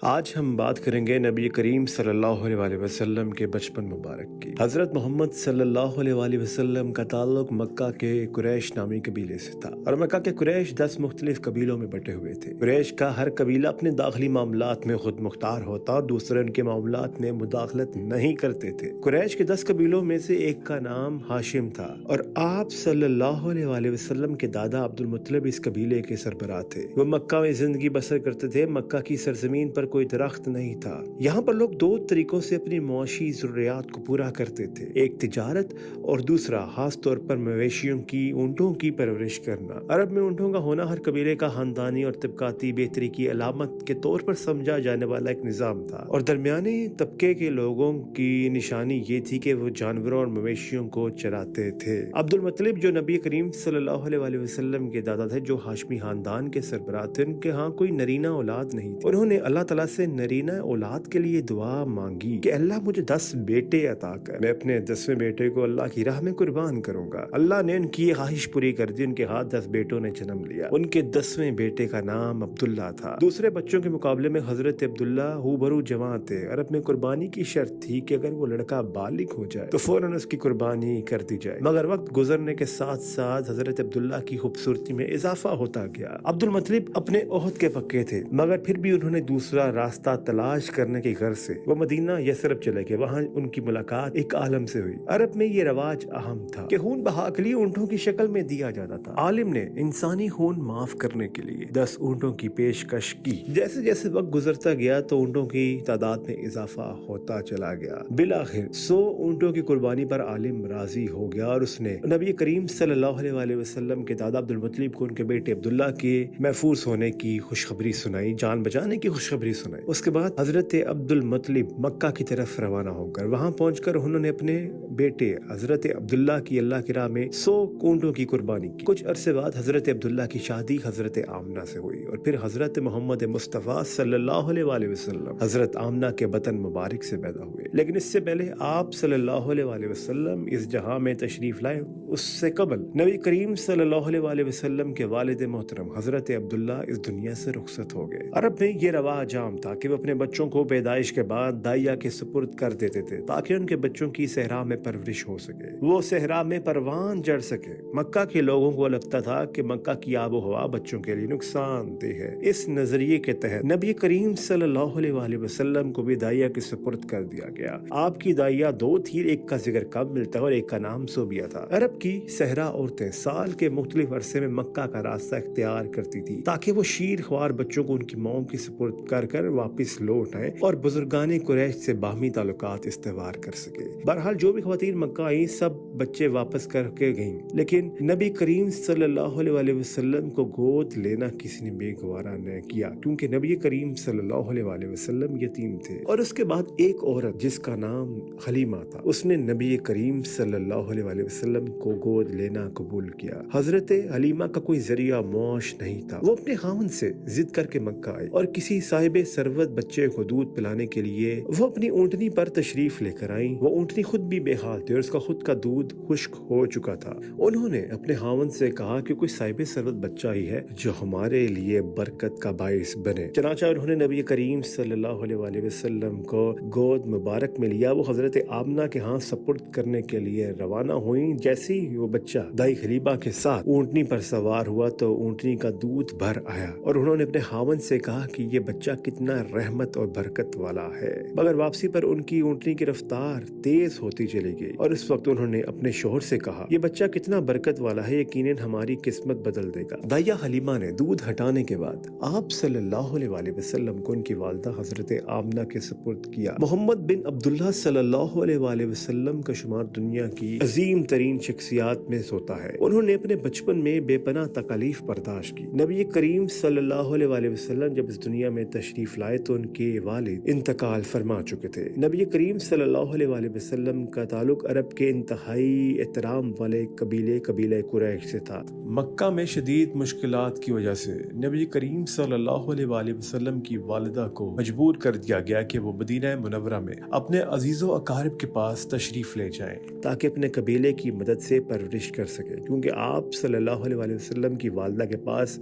آج ہم بات کریں گے نبی کریم صلی اللہ علیہ وسلم کے بچپن مبارک کی۔ حضرت محمد صلی اللہ علیہ وسلم کا تعلق مکہ کے قریش نامی قبیلے سے تھا، اور مکہ کے قریش 10 مختلف قبیلوں میں بٹے ہوئے تھے۔ قریش کا ہر قبیلہ اپنے داخلی معاملات میں خود مختار ہوتا اور دوسرے ان کے معاملات میں مداخلت نہیں کرتے تھے۔ قریش کے 10 قبیلوں میں سے ایک کا نام ہاشم تھا، اور آپ صلی اللہ علیہ وسلم کے دادا عبد المطلب اس قبیلے کے سربراہ تھے۔ وہ مکہ میں زندگی بسر کرتے تھے۔ مکہ کی سرزمین پر کوئی درخت نہیں تھا۔ یہاں پر لوگ 2 طریقوں سے اپنی معاشی ضروریات کو پورا کرتے تھے، ایک تجارت اور دوسرا خاص طور پر مویشیوں کی اونٹوں کی پرورش کرنا۔ عرب میں اونٹوں کا ہونا ہر قبیلے کا خاندانی اور طبقاتی بہتری کی علامت کے طور پر سمجھا جانے والا ایک نظام تھا، اور درمیانے طبقے کے لوگوں کی نشانی یہ تھی کہ وہ جانوروں اور مویشیوں کو چراتے تھے۔ عبد المطلب جو نبی کریم صلی اللہ علیہ وسلم کے دادا تھے، جو ہاشمی خاندان کے سربراہ تھے، ان کے ہاں کوئی نرینہ اولاد نہیں تھی۔ انہوں نے اللہ تعالیٰ سے نرینہ اولاد کے لیے دعا مانگی کہ اللہ مجھے 10 بیٹے عطا کر، میں اپنے 10ویں بیٹے کو اللہ کی راہ میں قربان کروں گا۔ اللہ نے ان کی خواہش پوری کر دی، ان کے ہاتھ 10 بیٹوں نے جنم لیا۔ ان کے 10ویں بیٹے کا نام عبداللہ تھا۔ دوسرے بچوں کے مقابلے میں حضرت عبداللہ ہوبرو جوان تھے۔ عرب میں قربانی کی شرط تھی کہ اگر وہ لڑکا بالغ ہو جائے تو فوراً اس کی قربانی کر دی جائے، مگر وقت گزرنے کے ساتھ ساتھ حضرت عبداللہ کی خوبصورتی میں اضافہ ہوتا گیا۔ عبد المطلب اپنے عہد کے پکے تھے، مگر پھر بھی انہوں نے دوسرا راستہ تلاش کرنے کی غرض سے وہ مدینہ یثرب چلے گئے۔ وہاں ان کی ملاقات ایک عالم سے ہوئی۔ عرب میں یہ رواج اہم تھا کہ خون بہا کے لیے اونٹوں کی شکل میں دیا جاتا تھا۔ عالم نے انسانی خون معاف کرنے کے لیے 10 اونٹوں کی پیشکش کی۔ جیسے جیسے وقت گزرتا گیا تو اونٹوں کی تعداد میں اضافہ ہوتا چلا گیا۔ بالآخر 100 اونٹوں کی قربانی پر عالم راضی ہو گیا، اور اس نے نبی کریم صلی اللہ علیہ وسلم کے دادا عبد المطلب کو ان کے بیٹے عبداللہ کے محفوظ ہونے کی خوشخبری سنائی، جان بچانے کی خوشخبری سنائی۔ اس کے بعد حضرت عبد المطلب مکہ کی طرف روانہ ہو کر وہاں پہنچ کر انہوں نے اپنے بیٹے حضرت عبداللہ کی اللہ کی راہ میں 100 اونٹوں کی قربانی کی۔ کچھ عرصے بعد حضرت عبداللہ کی شادی حضرت آمنہ سے ہوئی، اور پھر حضرت محمد مصطفیٰ صلی اللہ علیہ وسلم حضرت آمنہ کے بطن مبارک سے پیدا ہوئے۔ لیکن اس سے پہلے آپ صلی اللہ علیہ وسلم اس جہاں میں تشریف لائے، اس سے قبل نبی کریم صلی اللہ علیہ وسلم کے والد محترم حضرت عبداللہ اس دنیا سے رخصت ہو گئے۔ عرب میں یہ رواج عام تھا کہ وہ اپنے بچوں کو پیدائش کے بعد دائیا کے سپرد کر دیتے تھے تاکہ ان کے بچوں کی صحرا میں پرورش ہو سکے، وہ صحرا میں پروان چڑھ سکے۔ مکہ کے لوگوں کو لگتا تھا کہ مکہ کی آب و ہوا بچوں کے لیے نقصان دہ ہے۔ اس نظریے کے تحت نبی کریم صلی اللہ علیہ وسلم کو بھی دائیا کے سپرد کر دیا گیا۔ آپ کی دائیا 2 تھی، ایک کا ذکر کم ملتا ہے اور ایک کا نام سوبیا تھا۔ عرب کی صحرا عورتیں سال کے مختلف عرصے میں مکہ کا راستہ اختیار کرتی تھی تاکہ وہ شیر خوار بچوں کو ان کی ماؤں کی سپرد کر کر واپس لوٹ آئیں اور بزرگان قریش سے باہمی تعلقات استوار کر سکے۔ بہرحال جو بھی خواتین مکہ آئیں سب بچے واپس کر کے گئیں، لیکن نبی کریم صلی اللہ علیہ وسلم کو گود لینا کسی نے بے گوارا نہ کیا، کیونکہ نبی کریم صلی اللہ علیہ وسلم یتیم تھے۔ اور اس کے بعد ایک عورت جس کا نام حلیمہ تھا، اس نے نبی کریم صلی اللہ علیہ وسلم کو گود لینا قبول کیا۔ حضرت حلیمہ کا کوئی ذریعہ معاش نہیں تھا۔ وہ اپنے خاوند سے ضد کر کے مکہ آئے، اور کسی صاحب ثروت بچے کو دودھ پلانے کے لیے وہ اپنی اونٹنی پر تشریف لے کر آئیں۔ وہ اونٹنی خود بھی بے حال تھی اور اس کا خود کا دودھ خشک ہو چکا تھا۔ انہوں نے اپنے خاوند سے کہا کہ کوئی صاحب ثروت بچہ ہی ہے جو ہمارے لیے برکت کا باعث بنے۔ چنانچہ انہوں نے نبی کریم صلی اللہ علیہ وسلم کو گود مبارک میں لیا۔ وہ حضرت آمنہ کے ہاں سپرد کرنے کے لیے روانہ ہوئیں۔ جیسے ہی وہ بچہ دائی حلیمہ کے ساتھ اونٹنی پر سوار ہوا تو اونٹنی کا دودھ بھر آیا، اور انہوں نے اپنے خاوند سے کہا کہ یہ بچہ کتنا رحمت اور برکت والا ہے۔ مگر واپسی پر ان کی اونٹنی کی رفتار تیز ہوتی چلی گئی، اور اس وقت انہوں نے اپنے شوہر سے کہا یہ بچہ کتنا برکت والا ہے، یقیناً ہماری قسمت بدل دے گا۔ دائیا حلیمہ نے دودھ ہٹانے کے بعد آپ صلی اللہ علیہ وسلم کو ان کی والدہ حضرت آمنہ کے سپرد کیا۔ محمد بن عبداللہ صلی اللہ علیہ وسلم کا شمار دنیا کی عظیم ترین شخصیات میں ہوتا ہے۔ انہوں نے اپنے بچپن میں بے پناہ تکالیف برداشت کی۔ نبی کریم صلی اللہ علیہ وسلم جب اس دنیا میں تشریف لائے تو ان کے والد انتقال فرما چکے تھے۔ نبی کریم صلی اللہ علیہ وسلم کا تعلق عرب کے انتہائی احترام والے قبیلہ قریش سے تھا۔ مکہ میں شدید مشکلات کی وجہ سے نبی کریم صلی اللہ علیہ وسلم کی والدہ کو مجبور کر دیا گیا کہ وہ مدینہ منورہ میں اپنے عزیز و اقارب کے پاس تشریف لے جائیں تاکہ اپنے قبیلے کی مدد سے سے پرورش کر سکے، کیونکہ آپ صلی اللہ علیہ وسلم کی والدہ کے پاس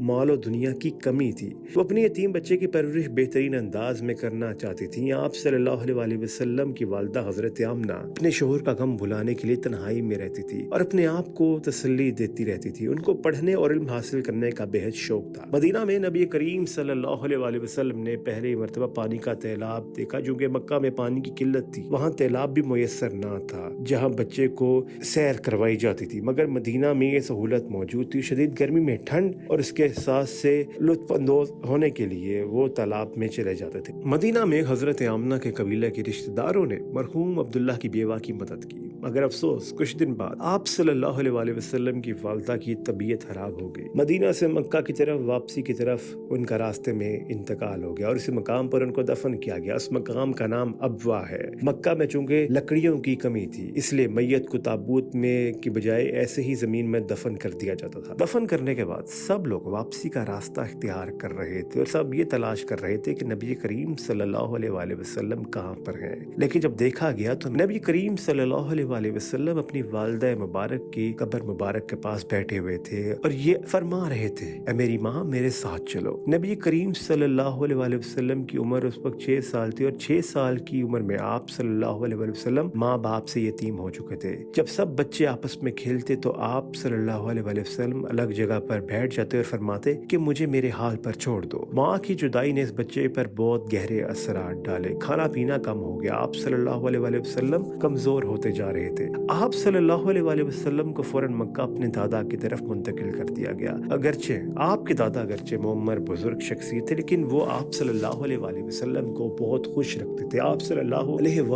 مال و دنیا کی کمی تھی۔ وہ اپنے یتیم بچے کی پرورش بہترین انداز میں کرنا چاہتی تھیں۔ آپ صلی اللہ علیہ وسلم کی والدہ حضرت آمنہ اپنے شوہر کا غم بھلانے کے لیے تنہائی میں رہتی تھی اور اپنے آپ کو تسلی دیتی رہتی تھی۔ ان کو پڑھنے اور علم حاصل کرنے کا بہت شوق تھا۔ مدینہ میں نبی کریم صلی اللہ علیہ وسلم نے پہلی مرتبہ پانی کا تیلاب دیکھا، کیونکہ مکہ میں پانی کی قلت تھی، وہاں تیلاب بھی میسر نہ تھا جہاں بچے کو سیر کروائی جاتی تھی، مگر مدینہ میں یہ سہولت موجود تھی۔ شدید گرمی میں ٹھنڈ اور اس کے احساس سے لطف اندوز ہونے کے لیے وہ تالاب میں چلے جاتے تھے۔ مدینہ میں حضرت آمنہ کے قبیلہ کے رشتہ داروں نے مرحوم عبداللہ کی بیوہ کی مدد کی، مگر افسوس کچھ دن بعد آپ صلی اللہ علیہ وسلم کی والدہ کی طبیعت خراب ہو گئی۔ مدینہ سے مکہ کی طرف واپسی کی طرف ان کا راستے میں انتقال ہو گیا اور اس مقام پر ان کو دفن کیا گیا۔ اس مقام کا نام ابوا ہے۔ مکہ میں چونکہ لکڑیوں کی کمی تھی، اس لیے میت کو تابوت میں کی بجائے ایسے ہی زمین میں دفن کر دیا جاتا تھا۔ دفن کرنے کے بعد سب لوگ واپسی کا راستہ اختیار کر رہے تھے اور سب یہ تلاش کر رہے تھے کہ نبی کریم صلی اللہ علیہ وسلم کہاں پر ہیں، لیکن جب دیکھا گیا تو نبی کریم صلی اللہ علیہ وسلم اپنی والدہ مبارک کی قبر مبارک کے پاس بیٹھے ہوئے تھے اور یہ فرما رہے تھے، اے میری ماں میرے ساتھ چلو۔ نبی کریم صلی اللہ علیہ وسلم کی عمر اس وقت 6 سال تھی اور 6 سال کی عمر میں آپ صلی اللہ علیہ وسلم ماں باپ سے یتیم ہو چکے تھے۔ جب سب بچے آپس میں کھیلتے تو آپ صلی اللہ علیہ وسلم الگ جگہ پر بیٹھ جاتے اور فرماتے کہ مجھے میرے حال پر چھوڑ دو۔ ماں کی جدائی نے اس بچے پر بہت گہرے اثرات ڈالے، کھانا پینا کم ہو گیا، آپ صلی اللہ علیہ وسلم کمزور ہوتے جا رہے تھے۔ آپ صلی اللہ علیہ وسلم کو فوراً مکہ اپنے دادا کی طرف منتقل کر دیا گیا۔ اگرچہ آپ کے دادا معمر بزرگ شخصیت تھے، لیکن وہ آپ صلی اللہ علیہ وسلم کو بہت خوش رکھتے تھے، آپ صلی اللہ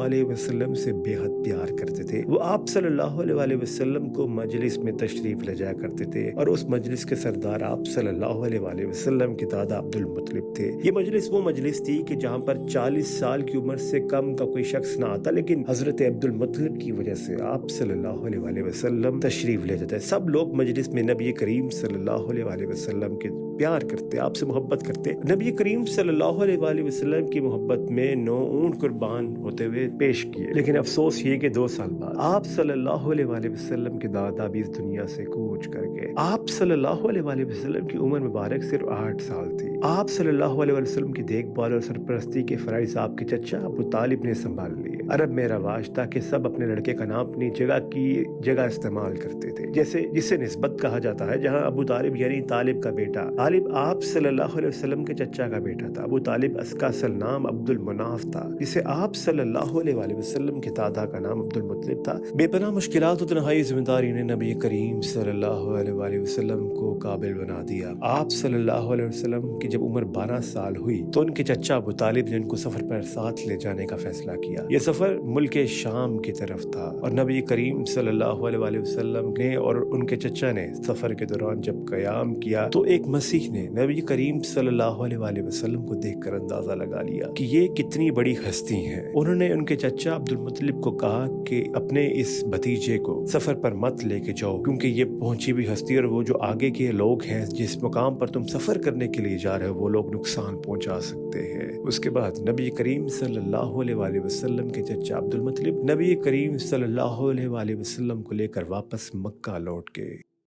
علیہ وسلم سے بے حد پیار کرتے تھے۔ وہ آپ صلی اللہ علیہ وسلم کو مجلس میں تشریف لے جایا کرتے تھے اور اس مجلس کے سردار آپ صلی اللہ علیہ وسلم کے دادا عبد المطلب تھے۔ یہ مجلس وہ مجلس تھی کہ جہاں پر 40 سال کی عمر سے کم کا کوئی شخص نہ آتا، لیکن حضرت عبد المطلب کی وجہ سے آپ صلی اللہ علیہ وسلم تشریف لے جاتے۔ سب لوگ مجلس میں نبی کریم صلی اللہ علیہ وسلم کے پیار کرتے، آپ سے محبت کرتے۔ نبی کریم صلی اللہ علیہ وسلم کی محبت میں 9 اونٹ قربان ہوتے ہوئے پیش کیے، لیکن افسوس یہ کہ 2 سال بعد آپ صلی اللہ علیہ وسلم کے دادا بھی اس دنیا سے کوچ کر گئے۔ آپ صلی اللہ علیہ وسلم کی عمر مبارک صرف 8 سال تھی۔ آپ صلی اللہ علیہ وسلم کی دیکھ بھال اور سرپرستی کے فرائض آپ کے چچا ابو طالب نے سنبھال لیے۔ عرب میں رواج تھا کہ سب اپنے لڑکے کا نام اپنی جگہ کی جگہ استعمال کرتے تھے، جیسے جسے نسبت کہا جاتا ہے، جہاں ابو طالب یعنی طالب کا بیٹا طالب آپ صلی اللہ علیہ وسلم کے چچا کا بیٹا تھا۔ ابو طالب اس کا اصل نام عبد المناف تھا، جسے آپ صلی اللہ علیہ وسلم کے دادا کا نام عبد المطلب تھا۔ بے پناہ مشکلات و تنہائی ذمہ داری نے نبی کریم صلی اللہ علیہ وسلم کو قابل بنا دیا۔ آپ صلی اللہ علیہ وسلم کی جب عمر 12 سال ہوئی تو ان کے چچا ابو طالب نے ان کو سفر پر ساتھ لے جانے کا فیصلہ کیا۔ یہ سفر ملک شام کی طرف تھا اور نبی کریم صلی اللہ علیہ وسلم نے اور ان کے چچا نے سفر کے دوران جب قیام کیا تو ایک مسیح نے نبی کریم صلی اللہ علیہ وسلم کو دیکھ کر اندازہ لگا لیا کہ یہ کتنی بڑی ہستی ہیں۔ انہوں نے ان کے چچا عبد المطلب کو کہا کہ اپنے اس بھتیجے کو سفر پر مت لے کے جاؤ، کیونکہ یہ پہنچی بھی ہستی اور وہ جو آگے کے لوگ ہیں جس مقام پر تم سفر کرنے کے لیے جا رہے ہو وہ لوگ نقصان پہنچا سکتے ہیں۔ اس کے بعد نبی کریم صلی اللہ علیہ وسلم کے چچا عبد المطلب نبی کریم صلی اللہ علیہ وسلم کو لے کر واپس مکہ لوٹ گئے۔